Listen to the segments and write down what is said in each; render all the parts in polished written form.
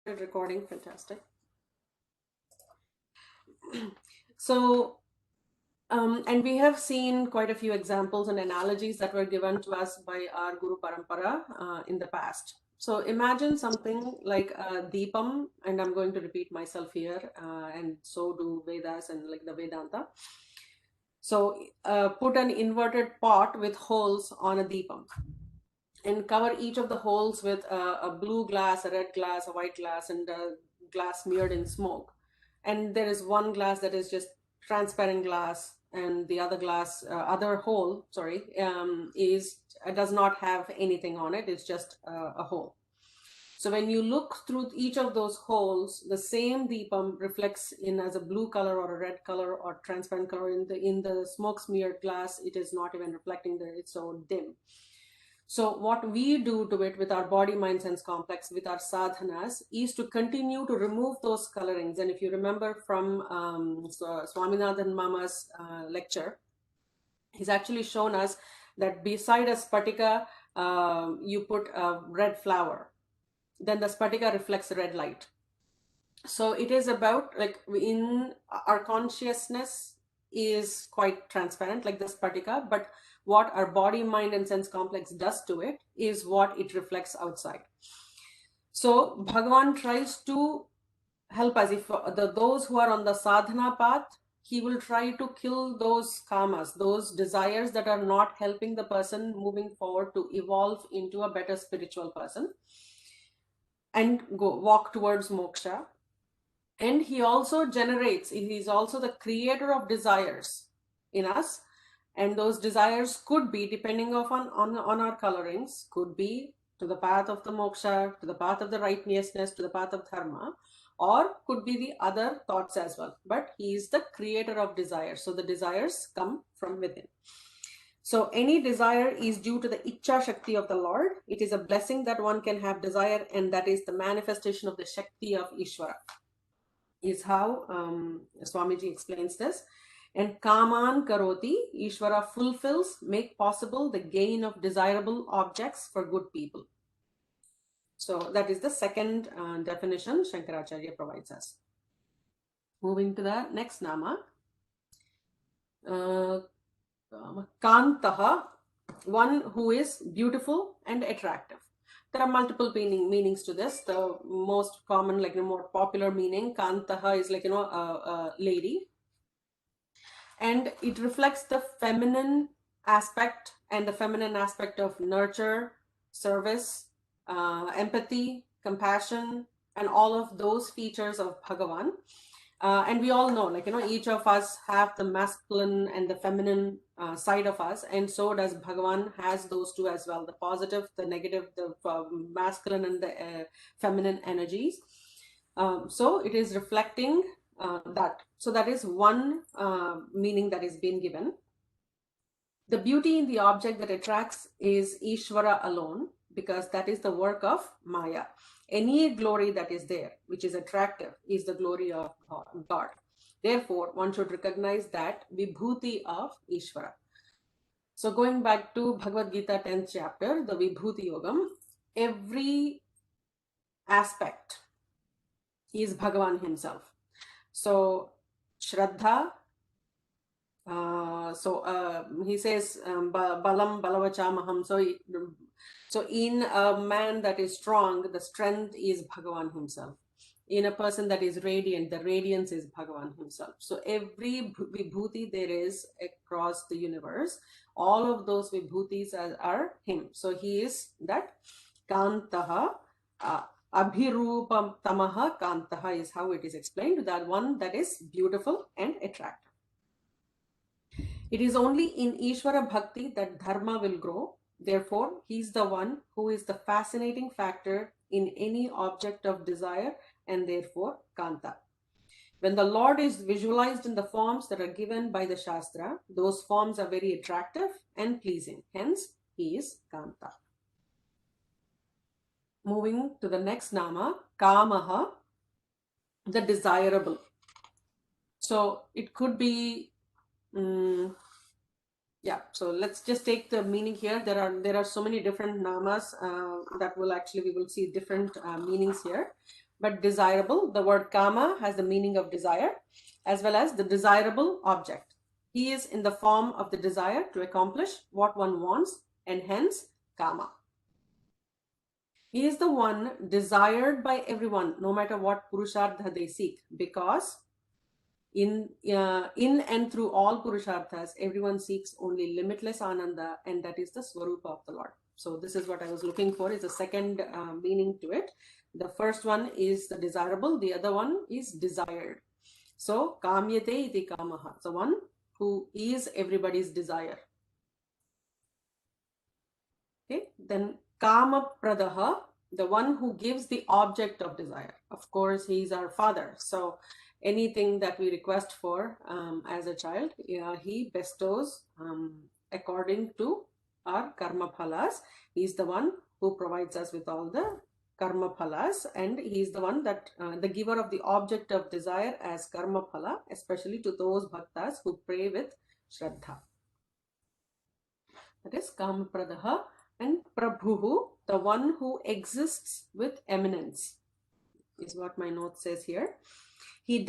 Recording, fantastic. So, and we have seen quite a few examples and analogies that were given to us by our Guru Parampara in the past. So imagine something like a Deepam, and I'm going to repeat myself here, and so do Vedas and like the Vedanta. So put an inverted pot with holes on a Deepam and cover each of the holes with a blue glass, a red glass, a white glass, and a glass smeared in smoke. And there is one glass that is just transparent glass, and the other glass, other hole, sorry, is does not have anything on it. It's just a hole. So when you look through each of those holes, the same deepam reflects in as a blue color or a red color or transparent color. In the smoke smeared glass, it is not even reflecting there. It's so dim. So what we do to it with our body, mind, sense complex, with our sadhanas, is to continue to remove those colorings. And if you remember from Swaminathan Mama's lecture, he's actually shown us that beside a spatika, you put a red flower. Then the spatika reflects red light. So it is about, like, in our consciousness is quite transparent, like the spatika, but what our body, mind, and sense complex does to it is what it reflects outside. So Bhagavan tries to help us. If those who are on the sadhana path, he will try to kill those kamas, those desires that are not helping the person moving forward to evolve into a better spiritual person and walk towards moksha. And he also generates, he's also the creator of desires in us. And those desires could be, depending on our colorings, could be to the path of the moksha, to the path of the righteousness, to the path of dharma, or could be the other thoughts as well. But he is the creator of desires. So the desires come from within. So any desire is due to the Ichcha Shakti of the Lord. It is a blessing that one can have desire, and that is the manifestation of the Shakti of Ishvara, is how Swamiji explains this. And Kaman Karoti, Ishvara fulfills, make possible the gain of desirable objects for good people. So that is the second definition Shankaracharya provides us. Moving to the next nama. Kantaha, one who is beautiful and attractive. There are multiple meanings to this. The most common, like the more popular meaning, Kantaha, is like, a lady. And it reflects the feminine aspect, and the feminine aspect of nurture, service, empathy, compassion, and all of those features of Bhagavan. And we all know, like, each of us have the masculine and the feminine side of us, and so does Bhagavan has those two as well, the positive, the negative, the masculine and the feminine energies. So it is reflecting that. So that is one meaning that is being given. The beauty in the object that attracts is Ishvara alone, because that is the work of Maya. Any glory that is there, which is attractive, is the glory of God. Therefore, one should recognize that Vibhuti of Ishvara. So going back to Bhagavad Gita 10th chapter, the Vibhuti Yogam, every aspect is Bhagavan himself. So Shraddha, he says balam balavachamaham. So in a man that is strong, the strength is Bhagavan himself. In a person that is radiant, the radiance is Bhagavan himself. So every vibhuti there is across the universe, all of those vibhutis are him. So he is that kantaha, abhirupam tamaha kantaha is how it is explained, that one that is beautiful and attractive. It is only in Ishvara Bhakti that Dharma will grow. Therefore, he is the one who is the fascinating factor in any object of desire, and therefore Kanta. When the Lord is visualized in the forms that are given by the Shastra, those forms are very attractive and pleasing. Hence, he is Kanta. Moving to the next nama, Kamaha, the desirable. So it could be yeah, so let's just take the meaning here. There are so many different namas that will actually, we will see different meanings here. but desirable. The word kama has the meaning of desire as well as the desirable object. He is in the form of the desire to accomplish what one wants, and hence kama. He is the one desired by everyone, no matter what purushartha they seek, because in and through all purusharthas, everyone seeks only limitless ananda, and that is the swarupa of the Lord. So this is what I was looking for, is the second meaning to it. The first one is the desirable, the other one is desired. So kamyate iti kamaha, the one who is everybody's desire. Okay, then kama pradaha, the one who gives the object of desire. Of course, he is our father, so anything that we request for as a child, he bestows according to our karma phalas. He's the one who provides us with all the karma phalas, and he's the one that the giver of the object of desire as karma phala, especially to those bhaktas who pray with shraddha. That is kama pradaha. And prabhuhu, the one who exists with eminence, is what my note says here. How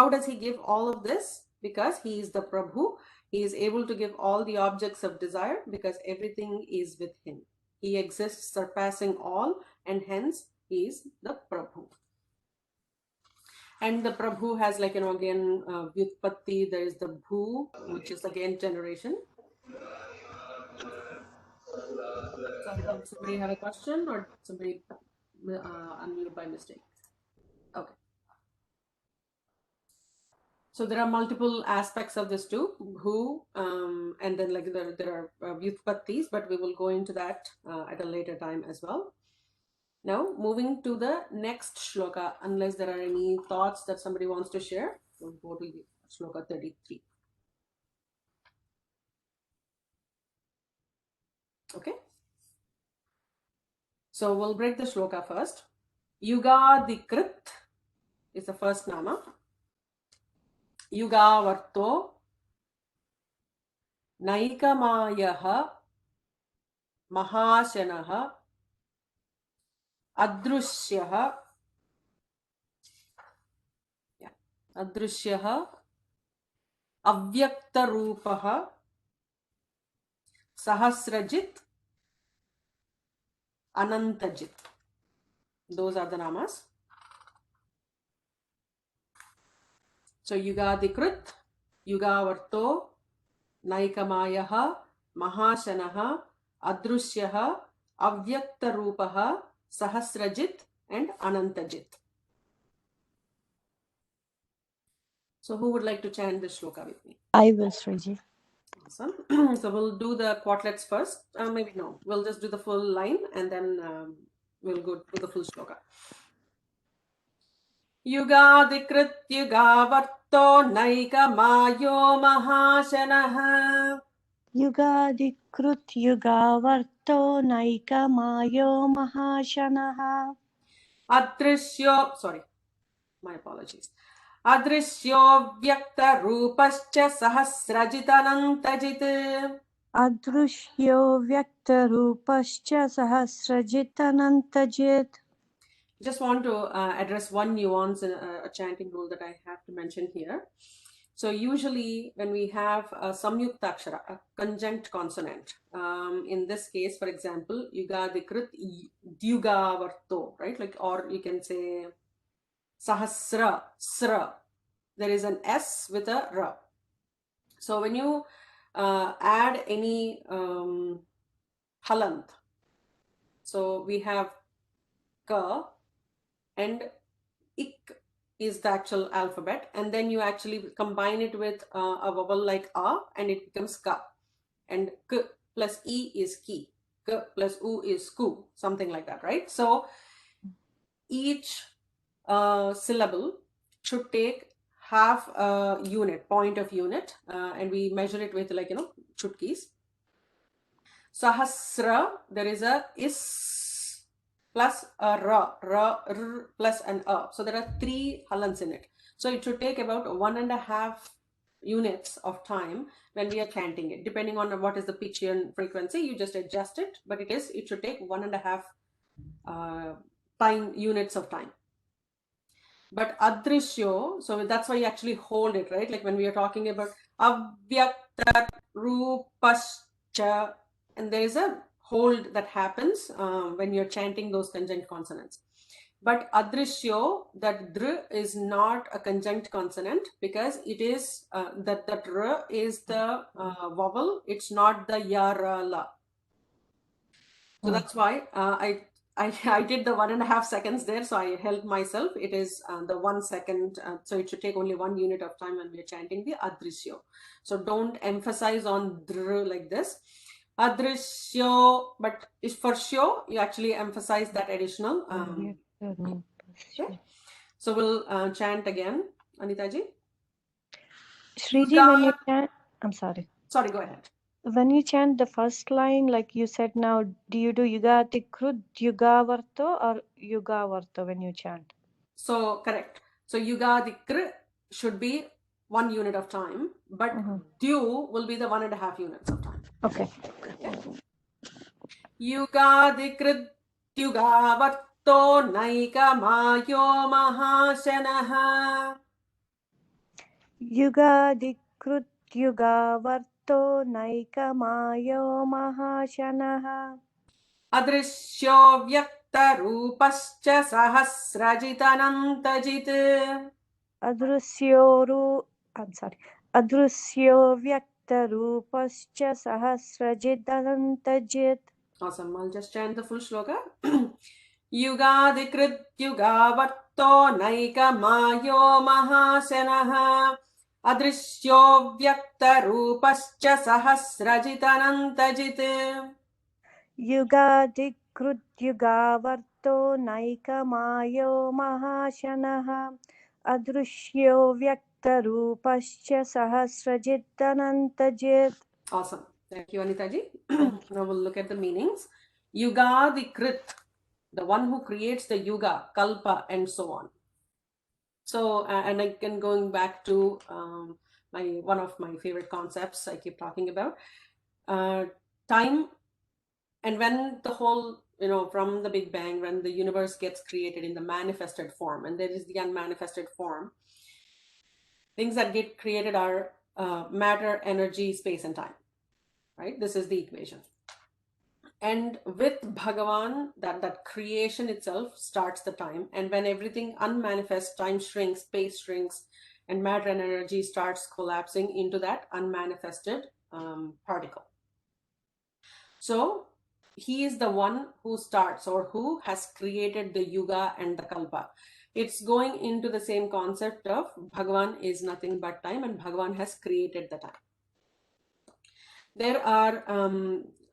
does he give all of this? Because he is the Prabhu. He is able to give all the objects of desire because everything is with him. He exists surpassing all, and hence he is the Prabhu. And the Prabhu has, like, again, Vyutpatti, there is the Bhu, which is again generation. Sorry, did somebody have a question, or somebody unmute by mistake? Okay. So there are multiple aspects of this too, who, and then like there are vyutpattis, but we will go into that at a later time as well. Now, moving to the next shloka, unless there are any thoughts that somebody wants to share, we'll go to shloka 33. Okay. So we'll break the shloka first. Yugadikrit is the first nama. Yugavarto Naikamayaha Mahashanaha Adrushyaha Avyaktarupaha Sahasrajit Anantajit. Those are the namas. So Yugadikrit, Yugavarto, Naikamayaha, Mahashanaha, Adrushyaha, Avyaktarupaha, Sahasrajit, and Anantajit. So who would like to chant this shloka with me? I will, Sriji. Awesome. So we'll do the quatlets first. Maybe no, we'll just do the full line and then we'll go to the full shloka. Yugadikrit yugavarto naikamayo mahashanaha Yugadikrit yugavarto naikamayo mahashanaha adrishyo, sorry, my apologies. Adrishyo vyakta rupascha sahasrajitanantajit. Adrushyo vyaktarupascha sahasrajitanantajit. Just want to address one nuance in a chanting rule that I have to mention here. So usually when we have a samyuktakshara, a conjunct consonant, in this case, for example, yugadikrit dyugavarto, right? Like, or you can say sahasra, sra. There is an S with a ra. So when you add any halant, so we have ka and ik is the actual alphabet, and then you actually combine it with a vowel like a, and it becomes ka, and k plus e is ki, k plus u is ku, something like that, right? So each syllable should take half a unit, point of unit, and we measure it with, like, chutkis. Sahasra, there is a is plus a ra, r plus an a. So there are 3 halants in it. So it should take about 1.5 units of time when we are chanting it. Depending on what is the pitch and frequency, you just adjust it. But it should take 1.5 time, units of time. But adrishyo, so that's why you actually hold it, right? Like when we are talking about avyakta rupascha, and there is a hold that happens when you're chanting those conjunct consonants. But adrishyo, that dr is not a conjunct consonant because it is that r is the vowel. It's not the ya ra la. So that's why I did the 1.5 seconds there. So I held myself. It is the 1 second. So it should take only 1 unit of time when we are chanting the adrishyo. So don't emphasize on dr like this. Adrishyo, but for sure, you actually emphasize that additional. Okay. So we'll chant again, Anitaji. Shriji, when you chant, I'm sorry. Sorry, go ahead. When you chant the first line, like you said now, do you do yugati krut yugavarto or yugavarto when you chant? So correct. So yugadikr should be 1 unit of time, but due will be the 1.5 units of time. Okay. Yugadikrit yugavarto naikamayo mahashanaha. Yugadi krut yugavarto naikamayo mahashanaha. Adrishyo vyakta rupascha sahasrajitanantajit. Adrusyo vyaktarupascha sahasrajidanantajit. Awesome. I'll just chant the full shloka. Yugadikrit yugavarto naikamayo mahasanaha. Adrishyo vyakta rupascha sahasrajitanantajit. Yugadi krut yugavarto naikamayo mahashanaha. Adrushyo vyaktarupascha sahasrajidanantajit. Awesome. Thank you, Anitaji. Now we'll look at the meanings. Yugadikrit, the one who creates the yuga, kalpa, and so on. So, and again, going back to one of my favorite concepts I keep talking about, time, and when the whole, from the Big Bang, when the universe gets created in the manifested form, and there is the unmanifested form, things that get created are matter, energy, space, and time, right? This is the equation. And with Bhagavan, that creation itself starts the time. And when everything unmanifest, time shrinks, space shrinks, and matter and energy starts collapsing into that unmanifested particle. So he is the one who starts, or who has created the yuga and the kalpa. It's going into the same concept of Bhagavan is nothing but time, and Bhagavan has created the time. There are,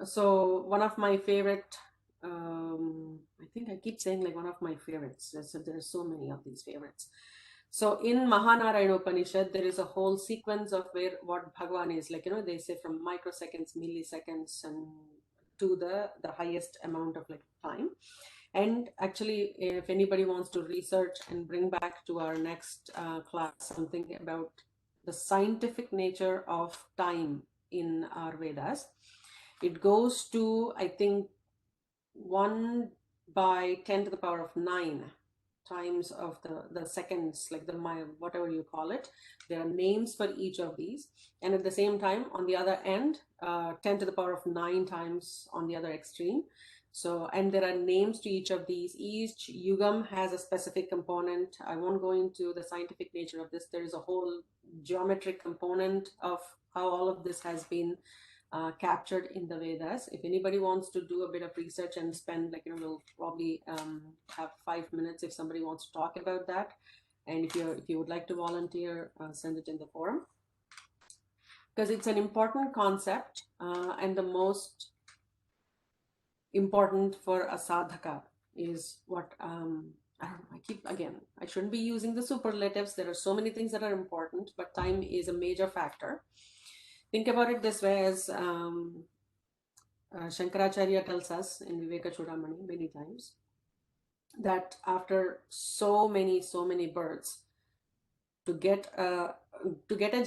so one of my favorite, I think I keep saying like one of my favorites. There are so many of these favorites. So in Mahanarayana Upanishad, there is a whole sequence of what Bhagavan is like, they say from microseconds, milliseconds, and to the highest amount of like time. And actually, if anybody wants to research and bring back to our next class something about the scientific nature of time in our Vedas, it goes to, I think, 1/10⁹ times of the seconds, like whatever you call it. There are names for each of these, and at the same time, on the other end, 10⁹ times on the other extreme. So, and there are names to each of these. Each yugam has a specific component. I won't go into the scientific nature of this. There is a whole geometric component of how all of this has been captured in the Vedas. If anybody wants to do a bit of research and spend, we'll probably have 5 minutes if somebody wants to talk about that. And if you would like to volunteer, send it in the forum, because it's an important concept and the most important for a sadhaka is what I shouldn't be using the superlatives. There are so many things that are important, but time is a major factor. Think about it this way, as Shankaracharya tells us in Viveka Chudamani many times, that after so many births, to get a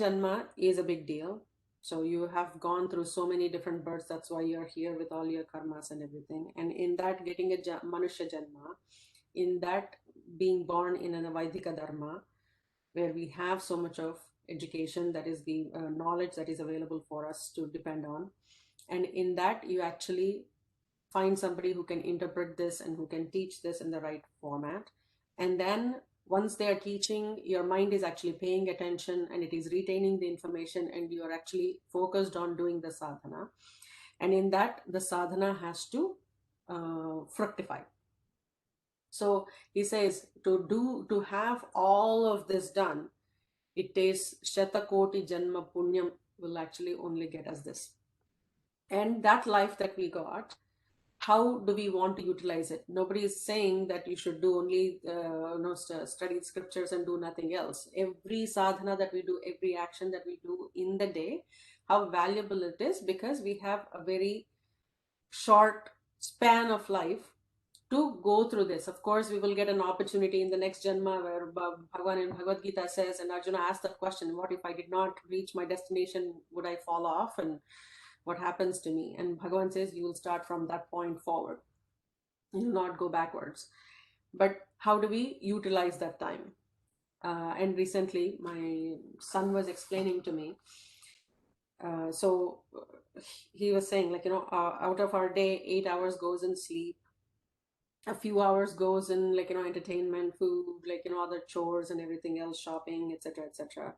janma is a big deal. So you have gone through so many different births. That's why you're here with all your karmas and everything. And in that, getting a manusya janma in that being born in a Vaidika Dharma, where we have so much of education that is being knowledge that is available for us to depend on, and in that you actually find somebody who can interpret this and who can teach this in the right format. And then once they are teaching, your mind is actually paying attention and it is retaining the information, and you are actually focused on doing the sadhana. And in that, the sadhana has to fructify. So he says to have all of this done, it takes Shatakoti Janma Punyam will actually only get us this. And that life that we got, how do we want to utilize it? Nobody is saying that you should do only study scriptures and do nothing else. Every sadhana that we do, every action that we do in the day, how valuable it is, because we have a very short span of life to go through this. Of course, we will get an opportunity in the next Janma where Bhagavan in Bhagavad Gita says, and Arjuna asked that question, what if I did not reach my destination? Would I fall off? And what happens to me? And Bhagavan says, you will start from that point forward. You will not go backwards. But how do we utilize that time? And recently, my son was explaining to me. So he was saying, out of our day, 8 hours goes in sleep. A few hours goes in entertainment, food, other chores and everything else, shopping, etc., etc.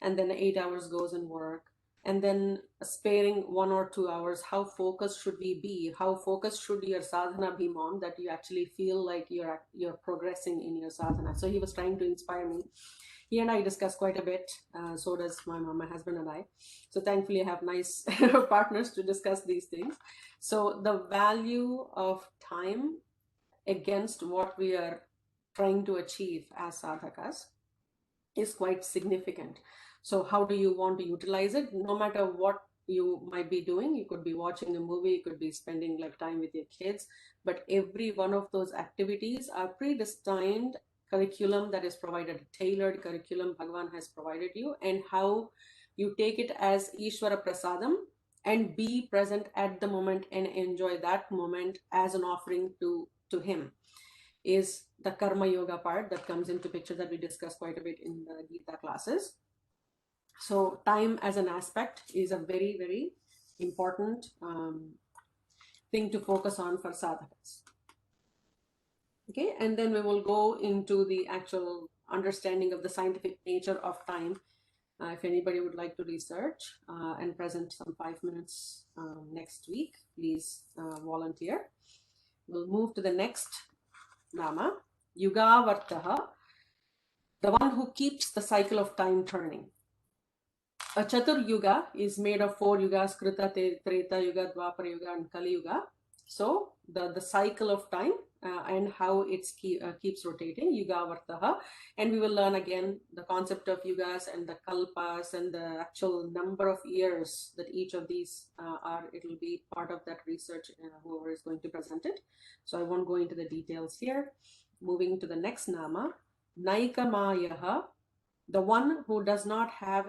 And then 8 hours goes in work. And then sparing 1 or 2 hours, how focused should we be? How focused should your sadhana be, mom, that you actually feel like you're progressing in your sadhana? So he was trying to inspire me. He and I discuss quite a bit. So does my mom, my husband, and I. So thankfully, I have nice partners to discuss these things. So the value of time against what we are trying to achieve as sadhakas is quite significant. So how do you want to utilize it? No matter what you might be doing, you could be watching a movie, you could be spending time with your kids, but every one of those activities are predestined curriculum that is provided, tailored curriculum Bhagavan has provided you, and how you take it as Ishvara Prasadam and be present at the moment and enjoy that moment as an offering to him is the karma yoga part that comes into picture that we discuss quite a bit in the Gita classes. So time as an aspect is a very, very important thing to focus on for sadhakas. Okay, and then we will go into the actual understanding of the scientific nature of time. If anybody would like to research and present some 5 minutes next week, please volunteer. We'll move to the next nama, Yugavartaha, the one who keeps the cycle of time turning. A Chatur Yuga is made of 4 yugas, Krita, Treta Yuga, Dwapara Yuga, and Kali Yuga. So the cycle of time and how it keeps rotating, Yugavartaha. And we will learn again the concept of yugas and the kalpas and the actual number of years that each of these are. It will be part of that research, whoever is going to present it. So I won't go into the details here. Moving to the next nama, Naikamayaha, the one who does not have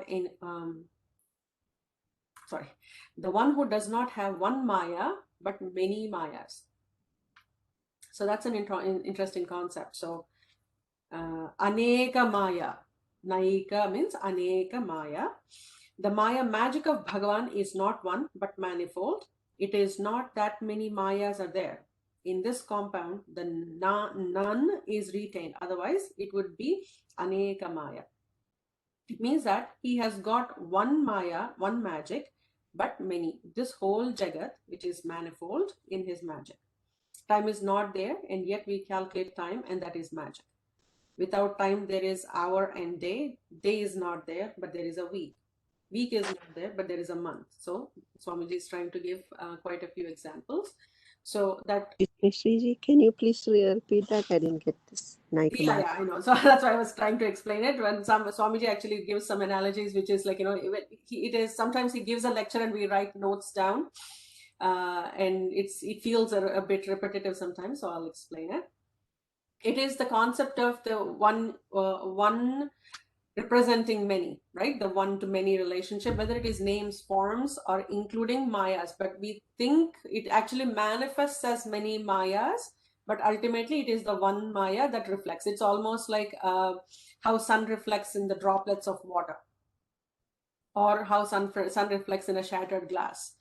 the one who does not have one Maya but many Mayas. So that's an interesting concept. So Aneka Maya, Naika means Aneka Maya. The Maya magic of Bhagavan is not one but manifold. It is not that many Mayas are there. In this compound, the none is retained. Otherwise, it would be Aneka Maya. It means that he has got one Maya, one magic, but many. This whole Jagat, which is manifold in his magic. Time is not there, and yet we calculate time, and that is magic. Without time, there is hour and day. Day is not there, but there is a week. Week is not there, but there is a month. So Swamiji is trying to give quite a few examples. So that... Sriji, can you please repeat that? I didn't get this. Yeah, I know. So that's why I was trying to explain it. When Swamiji actually gives some analogies, which is it is sometimes he gives a lecture and we write notes down, and it feels a bit repetitive sometimes. So I'll explain it. It is the concept of the one representing many, right? The one-to-many relationship, whether it is names, forms, or including Mayas. But we think it actually manifests as many Mayas but ultimately it is the one Maya that reflects. It's almost like how sun reflects in the droplets of water, or how sun reflects in a shattered glass.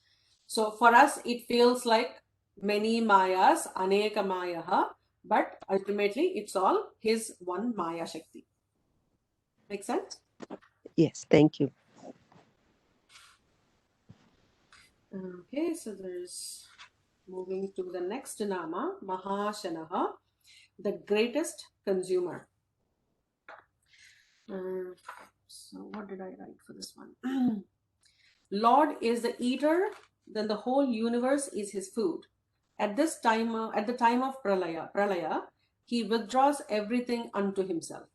So for us, it feels like many Mayas, Aneka Mayaha, but ultimately it's all his one Maya Shakti. Make sense? Yes, thank you. Okay, so there's moving to the next Nama, Mahashanaha, the greatest consumer. So what did I write for this one? Lord is the eater, then the whole universe is his food. At the time of pralaya, he withdraws everything unto himself.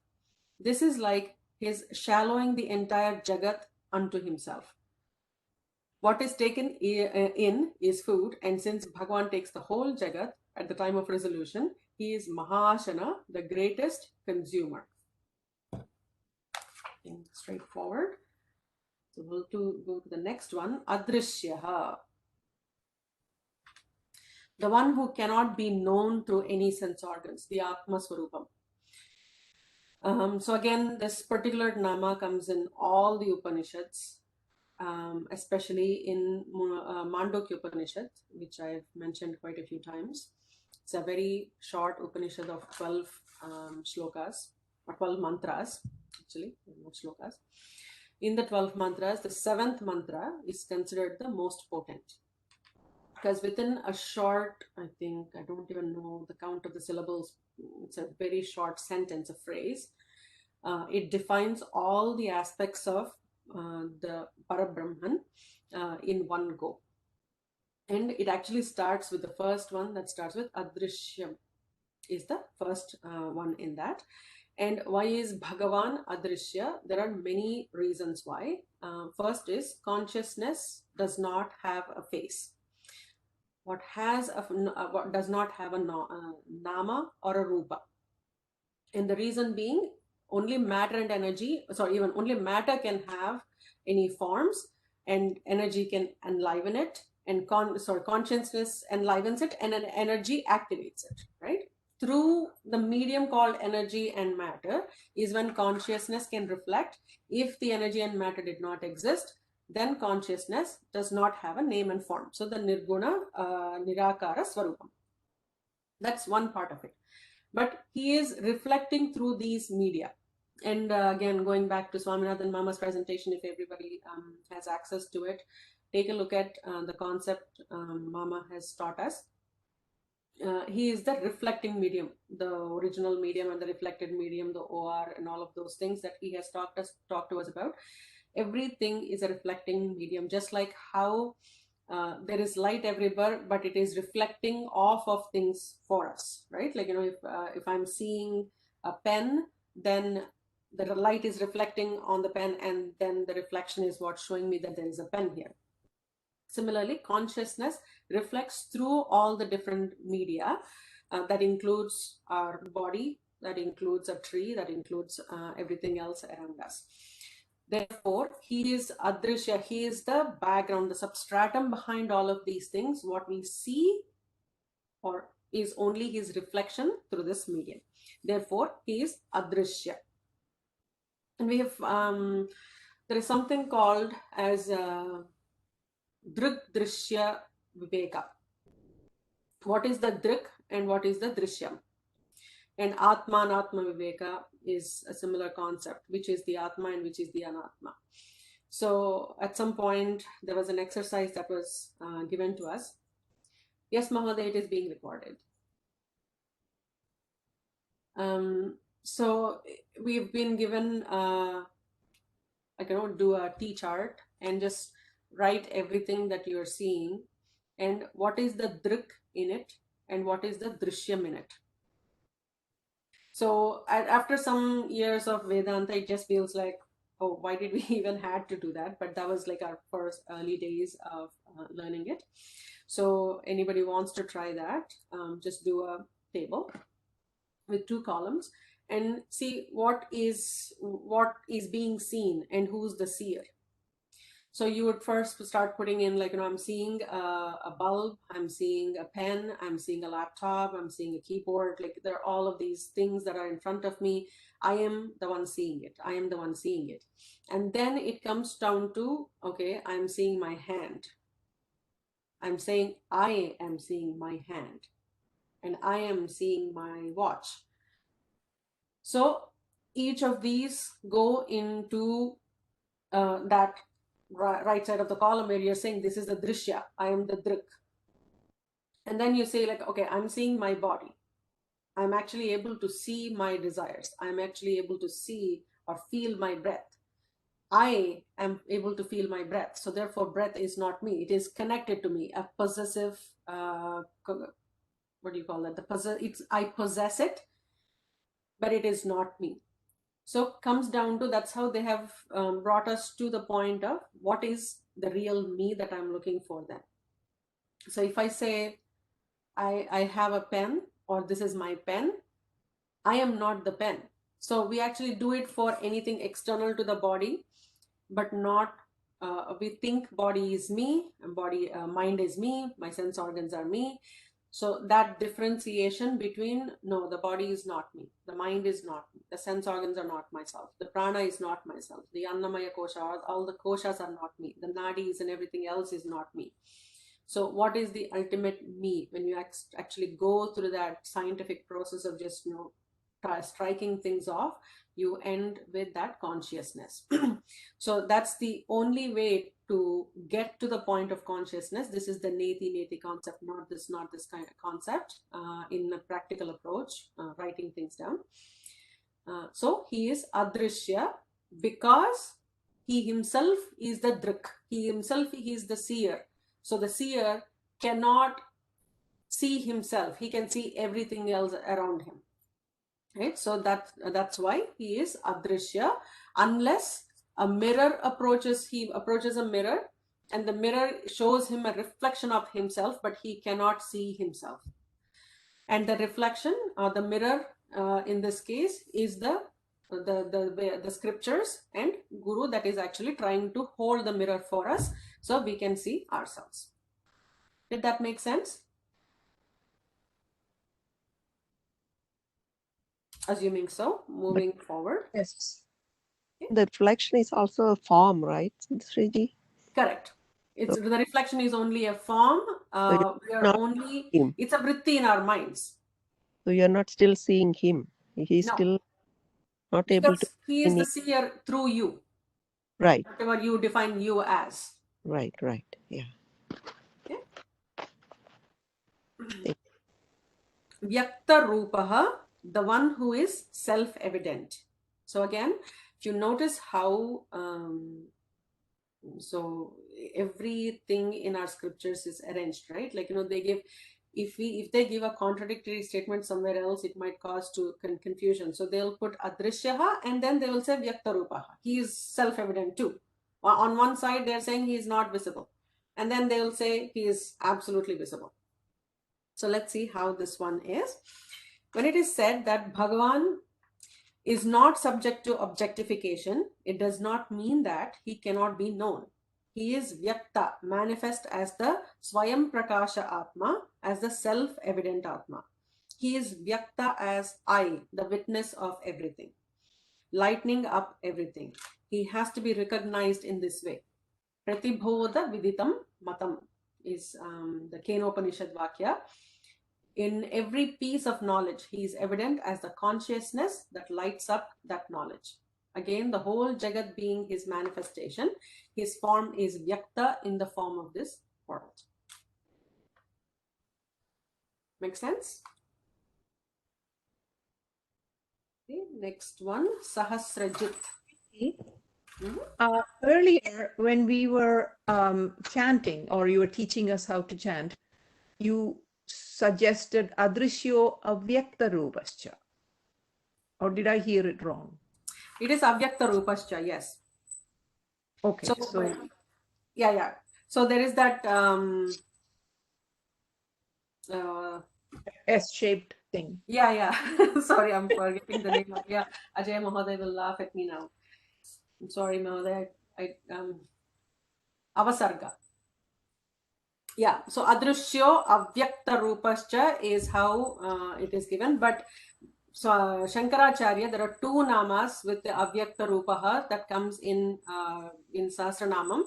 This is like his shallowing the entire jagat unto himself. What is taken in is food, and since Bhagavan takes the whole jagat at the time of resolution, he is Mahashana, the greatest consumer. Straightforward. So we'll go to the next one, Adrishyaha, the one who cannot be known through any sense organs, the Atma Swarupam. So again, this particular nama comes in all the Upanishads, especially in Mandukya Upanishad, which I've mentioned quite a few times. It's a very short Upanishad of 12 shlokas, or 12 mantras, actually, not shlokas. In the 12 mantras, the 7th mantra is considered the most potent. Because within a short, I don't even know the count of the syllables, it's a very short sentence, a phrase. It defines all the aspects of the Parabrahman in one go. And it actually starts with the first one, that starts with Adrishyam, is the first one in that. And why is Bhagavan Adrishya? There are many reasons why. First is consciousness does not have a face. What does not have a nama or a rupa. And the reason being, only matter and energy, even only matter can have any forms, and energy can enliven it, and consciousness enlivens it, and an energy activates it, right? Through the medium called energy and matter is when consciousness can reflect. If the energy and matter did not exist, then consciousness does not have a name and form. So the Nirguna Nirakara Swarupam. That's one part of it. But he is reflecting through these media. And again, going back to Swaminathan Mama's presentation, if everybody has access to it, take a look at the concept Mama has taught us. He is the reflecting medium, the original medium and the reflected medium, the OR and all of those things that he has talked to us about. Everything is a reflecting medium, just like how there is light everywhere, but it is reflecting off of things for us, right? Like, if I'm seeing a pen, then the light is reflecting on the pen, and then the reflection is what's showing me that there is a pen here. Similarly, consciousness reflects through all the different media. That includes our body, that includes a tree, that includes everything else around us. Therefore, he is Adrishya, he is the background, the substratum behind all of these things. What we see or is only his reflection through this medium. Therefore, he is Adrishya. And we have, there is something called as Drik Drishya Viveka. What is the Drik and what is the Drishyam? And Atma and Atma Viveka is a similar concept, which is the Atma and which is the Anatma. So at some point, there was an exercise that was given to us. Yes, Mahoday, it is being recorded. So we've been given, do a T-chart and just write everything that you're seeing and what is the Drik in it and what is the Drishyam in it. So after some years of Vedanta, it just feels like, oh, why did we even had to do that? But that was like our first early days of learning it. So anybody wants to try that, just do a table with 2 columns and see what is being seen and who's the seer. So you would first start putting in, like, I'm seeing a bulb, I'm seeing a pen, I'm seeing a laptop, I'm seeing a keyboard. Like, there are all of these things that are in front of me. I am the one seeing it. I am the one seeing it. And then it comes down to, okay, I'm seeing my hand. I'm saying I am seeing my hand, and I am seeing my watch. So each of these go into that right side of the column where you're saying this is the drishya, I am the drik. And then you say, like, okay, I'm seeing my body. I'm actually able to see my desires. I'm actually able to see or feel my breath. I am able to feel my breath. So therefore, breath is not me. It is connected to me. A possessive, what do you call that? I possess it, but it is not me. So comes down to, that's how they have brought us to the point of what is the real me that I'm looking for then. So if I say, I have a pen, or this is my pen, I am not the pen. So we actually do it for anything external to the body, but not, we think body is me, and mind is me, my sense organs are me. So that differentiation between, no, the body is not me, the mind is not me, the sense organs are not myself, the prana is not myself, the annamaya kosha, all the koshas are not me, the nadis and everything else is not me. So what is the ultimate me? When you actually go through that scientific process of just, striking things off, you end with that consciousness. So that's the only way to get to the point of consciousness. This is the neti concept, not this kind of concept in a practical approach, writing things down. So he is adrishya because he himself is the drik. He is the seer. So the seer cannot see himself. He can see everything else around him. Right? So that's why he is adrishya, unless a mirror he approaches a mirror, and the mirror shows him a reflection of himself, but he cannot see himself. And the reflection, or the mirror, in this case, is the scriptures and guru, that is actually trying to hold the mirror for us so we can see ourselves. Did that make sense? Assuming so, moving forward. Yes. The reflection is also a form, right, Sriji? Correct. The reflection is only a form. So We are not only, him. it's a vritti in our minds. So you're not still seeing him. He's No, still not able to because he see is the me. seer through you, Right, whatever you define you as. right. Yeah. Okay. Thank- Vyakta rupaha, the one who is self-evident. So again, if you notice how, so everything in our scriptures is arranged, right? Like, they give, if they give a contradictory statement somewhere else, it might cause to confusion. So they'll put adrishyaha, and then they will say vyakta rupaha. He is self-evident too. On one side, they're saying he is not visible, and then they'll say he is absolutely visible. So let's see how this one is. When it is said that Bhagavan is not subject to objectification, it does not mean that he cannot be known. He is Vyakta, manifest as the Swayam Prakasha Atma, as the self-evident Atma. He is Vyakta as I, the witness of everything, lightening up everything. He has to be recognized in this way. Pratibhoda Viditam Matam is the Kenopanishad Vakya. In every piece of knowledge, he is evident as the consciousness that lights up that knowledge. Again, the whole Jagat being his manifestation, his form is Vyakta in the form of this world. Make sense? Okay, next one, Sahasrajit. Earlier, when we were chanting, or you were teaching us how to chant, you suggested adrishyo avyakta rupascha. Or did I hear it wrong? It is Avyakta Rupascha, yes. Okay, so yeah. So there is that S-shaped thing. Yeah. Sorry, I'm forgetting the name of, Ajay Mahoday will laugh at me now. I'm sorry, Mahoday. avasarga. Yeah, so adrushyo avyakta rupascha is how it is given, but so Shankaracharya, there are two namas with the avyakta rupaha that comes in Sahasranamam,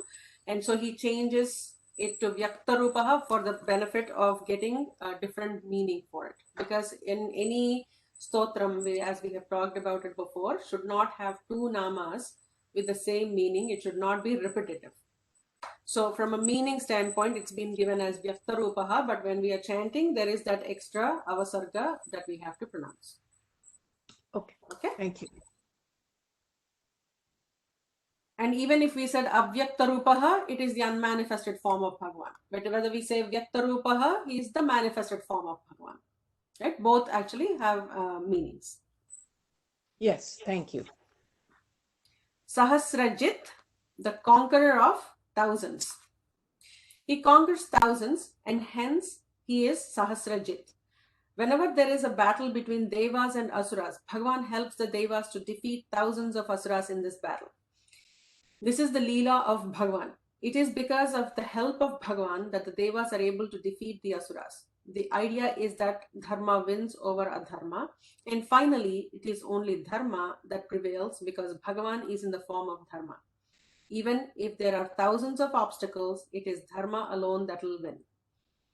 and so he changes it to vyakta rupaha for the benefit of getting a different meaning for it, because in any stotram, as we have talked about it before, should not have two namas with the same meaning. It should not be repetitive. So from a meaning standpoint, it's been given as vyakta rupaha, but when we are chanting, there is that extra avasarga that we have to pronounce. Okay. Okay. Thank you. And even if we said avyakta rupaha, it is the unmanifested form of Bhagavan. But whether we say vyakta rupaha, he is the manifested form of Bhagavan. Right? Both actually have meanings. Yes, thank you. Sahasrajit, the conqueror of thousands. He conquers thousands, and hence he is Sahasrajit. Whenever there is a battle between Devas and Asuras, Bhagavan helps the Devas to defeat thousands of Asuras in this battle. This is the Leela of Bhagavan. It is because of the help of Bhagavan that the Devas are able to defeat the Asuras. The idea is that Dharma wins over Adharma, and finally it is only Dharma that prevails because Bhagavan is in the form of Dharma. Even if there are thousands of obstacles, it is Dharma alone that will win.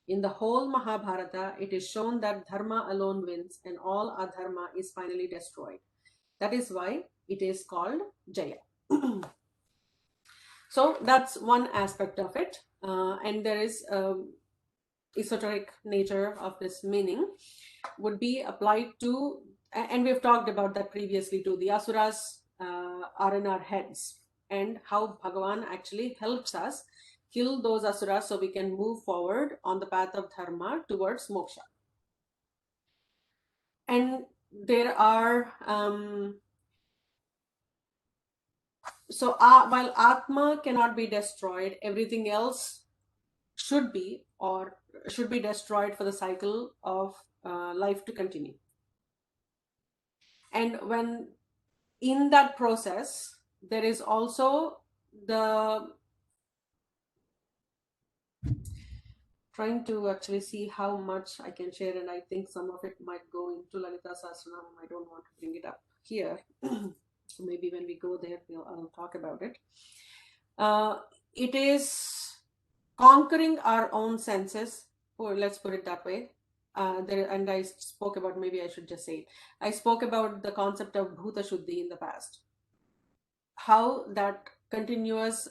In the whole Mahabharata, it is shown that Dharma alone wins and all Adharma is finally destroyed. That is why it is called Jaya. So that's one aspect of it. And there is esoteric nature of this meaning would be applied to, and we've talked about that previously too, the Asuras are in our heads, and how Bhagavan actually helps us kill those Asuras so we can move forward on the path of Dharma towards moksha. And there are, while Atma cannot be destroyed, everything else should be destroyed for the cycle of life to continue. And when in that process, there is also the trying to actually see how much I can share, and I think some of it might go into Lalita Sahasranamam. I don't want to bring it up here. So maybe when we go there, I'll talk about it. It is conquering our own senses, or let's put it that way. And I spoke about, maybe I should just say it. I spoke about the concept of Bhuta Shuddhi in the past. How that continuous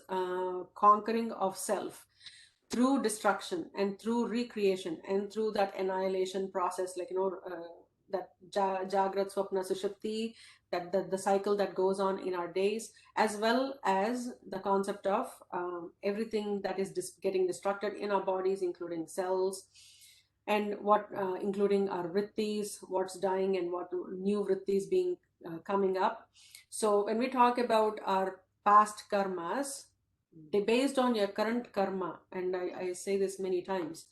conquering of self through destruction and through recreation and through that annihilation process, like, that Jagrat, Swapna, Sushupti, that the cycle that goes on in our days, as well as the concept of everything that is getting destructed in our bodies, including cells, and what including our vrittis, what's dying and what new vrittis being coming up. So when we talk about our past karmas, based on your current karma, and I say this many times,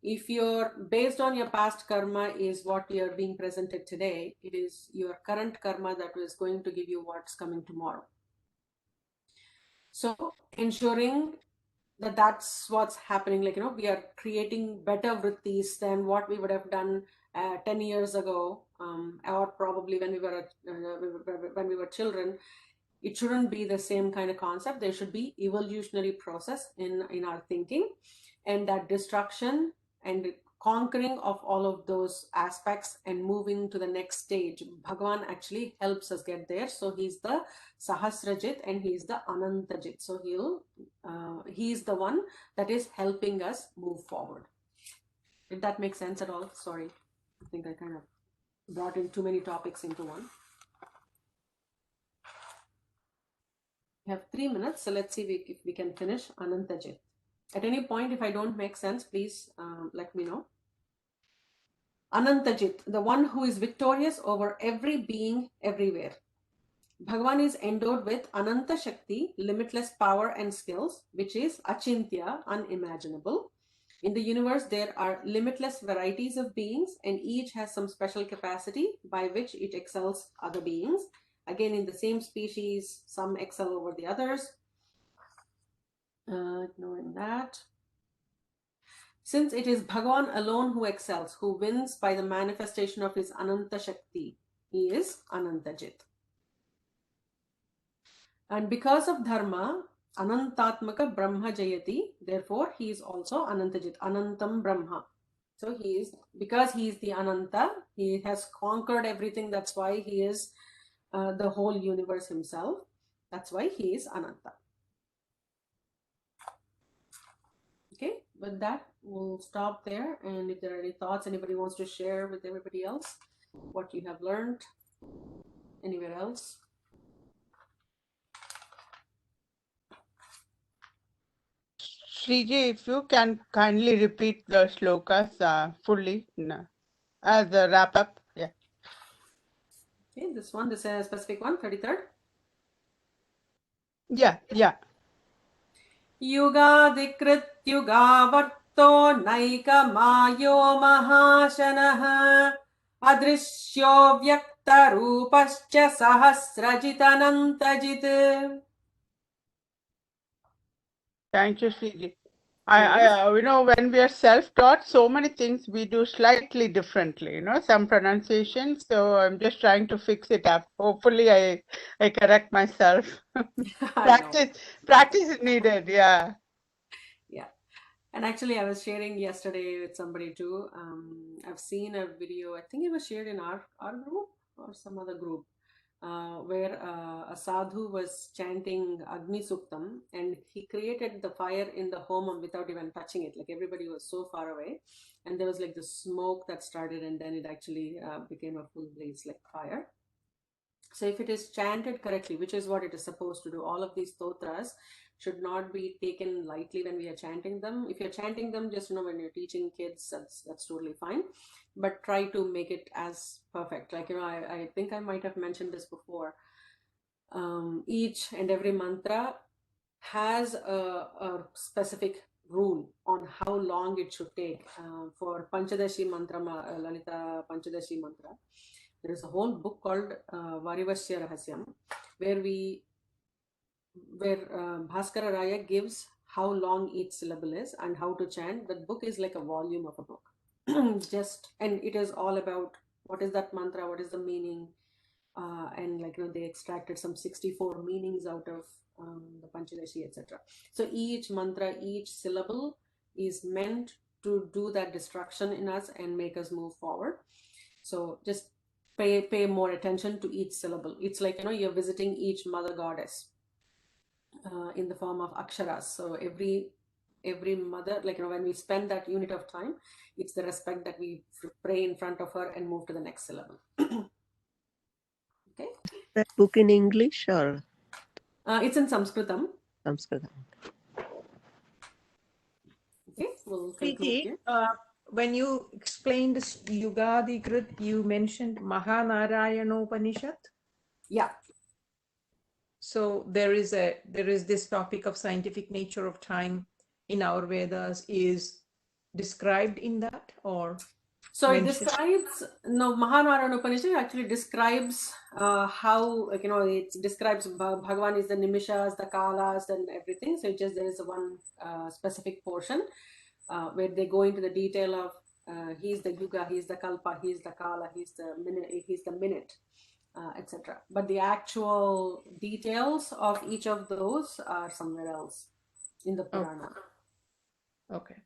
if you're based on your past karma is what you're being presented today, it is your current karma that is going to give you what's coming tomorrow. So ensuring that that's what's happening, like, we are creating better vrittis than what we would have done 10 years ago, or probably when we were children. It shouldn't be the same kind of concept. There should be evolutionary process in our thinking, and that destruction and conquering of all of those aspects and moving to the next stage. Bhagavan actually helps us get there. So he's the Sahasrajit and he's the Anantajit. So he's the one that is helping us move forward. Did that make sense at all? Sorry, I think I kind of brought in too many topics into one. We have 3 minutes, so let's see if we can finish Anantajit. At any point, if I don't make sense, please let me know. Anantajit, the one who is victorious over every being everywhere. Bhagavan is endowed with Ananta Shakti, limitless power and skills, which is Achintya, unimaginable. In the universe, there are limitless varieties of beings, and each has some special capacity by which it excels other beings. Again, in the same species, some excel over the others. Ignoring that. Since it is Bhagavan alone who excels, who wins by the manifestation of his Ananta Shakti, he is Anantajit. And because of Dharma, Anantatmaka Brahma Jayati, therefore he is also Anantajit, Anantam Brahma. So he is, because he is the Ananta, he has conquered everything. That's why he is the whole universe himself. That's why he is Ananta. Okay, with that, we'll stop there. And if there are any thoughts anybody wants to share with everybody else, what you have learned anywhere else. Sriji, if you can kindly repeat the shlokas fully as a wrap up. Yeah. Okay, this is a specific one, 33rd. Yeah. युगादिकृत्युगावर्तो नैकमायो महाशनः अदृश्यो व्यक्तरूपश्च सहस्रजितनन्तजित्. Thank you, Sriji. Yes. When we are self-taught, so many things we do slightly differently, some pronunciations. So I'm just trying to fix it up. Hopefully I correct myself. I know. Practice is needed. Yeah. Yeah. And actually, I was sharing yesterday with somebody too. I've seen a video, I think it was shared in our group or some other group, where a sadhu was chanting Agni Suktam, and he created the fire in the home without even touching it. Like everybody was so far away, and there was like the smoke that started, and then it actually became a full blaze like fire. So if it is chanted correctly, which is what it is supposed to do, all of these stotras should not be taken lightly when we are chanting them. If you're chanting them, just when you're teaching kids, that's totally fine. But try to make it as perfect. Like, I think I might have mentioned this before. Each and every mantra has a specific rule on how long it should take. For Panchadashi mantra, Lalita Panchadashi mantra, there is a whole book called Varivasya Rahasyam, where Bhaskara Raya gives how long each syllable is and how to chant. That book is like a volume of a book. And it is all about what is that mantra, what is the meaning, and they extracted some 64 meanings out of the Panchadashi, etc. So each mantra, each syllable is meant to do that destruction in us and make us move forward. So just pay more attention to each syllable. It's like you're visiting each mother goddess in the form of aksharas. So every mother, when we spend that unit of time, it's the respect that we pray in front of her and move to the next syllable. Okay. That book in English or It's in Sanskritam. Sanskrit? Okay, we'll conclude here. When you explained Yugadikrit, you mentioned Mahanarayanopanishad. Yeah. So there is this topic of scientific nature of time in our Vedas is described in that, or so it mentioned? describes Mahanarayana Upanishad actually describes how it describes Bhagavan is the nimishas, the kalas, and everything. So there is one specific portion where they go into the detail of he's the yuga, he's the kalpa, he's the kala, he's the minute, etc. But the actual details of each of those are somewhere else in the Purana. Okay.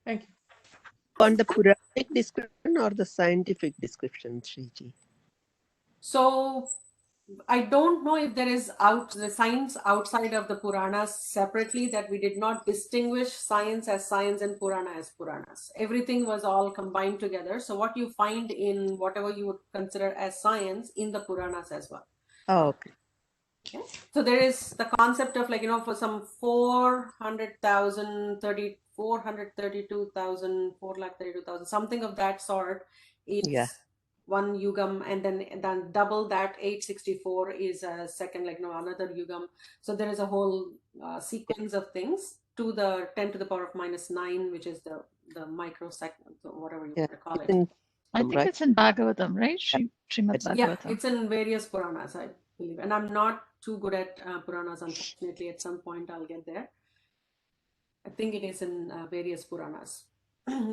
Thank you. On the Puranic description or the scientific description, Sriji? So I don't know if there is the science outside of the Puranas separately, that we did not distinguish science as science and Purana as Puranas. Everything was all combined together. So what you find in whatever you would consider as science in the Puranas as well. Oh, okay. Okay. So there is the concept of for some 432,000, 432,000, something of that sort is one yugam, and then double that 864 is a second, another yugam. So there is a whole sequence of things to the 10 to the power of -9, which is the microsecond, so whatever you want to call it. I think it's in Bhagavatam, right? Srimad Bhagavatam. Yeah, it's in various Puranas, I believe. And I'm not too good at Puranas, unfortunately. At some point I'll get there. I think it is in various Puranas.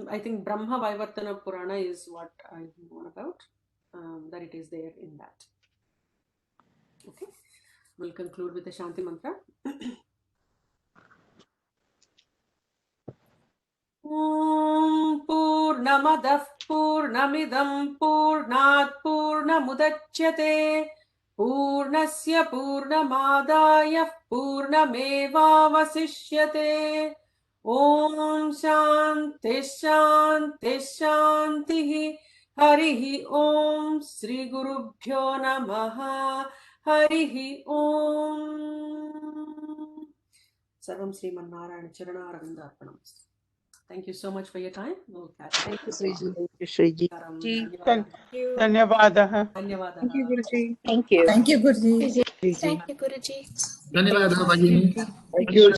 I think Brahma Vaivartana Purana is what I know about, that it is there in that. Okay, we'll conclude with the Shanti Mantra. Om Purnamadah Purnamidam Purnat Purnamudachyate Purnasya Purnamadaya Purnamevavasishyate. Om Shanti Shanti Shanti. Harihi Om Sri Gurubhyo Namaha. Harihi Om. Sarvam Sriman Narayana Charana Arvindarpanam. Thank you so much for your time. We'll catch up. Thank you, Sriji. Thank you, Sriji. Dhanyavadah. Dhanyavadah. Thank you, Guruji. Thank you. Thank you, Guruji. Sriji. Thank you, Guruji. धन्यवादः भगिनी। Thank you.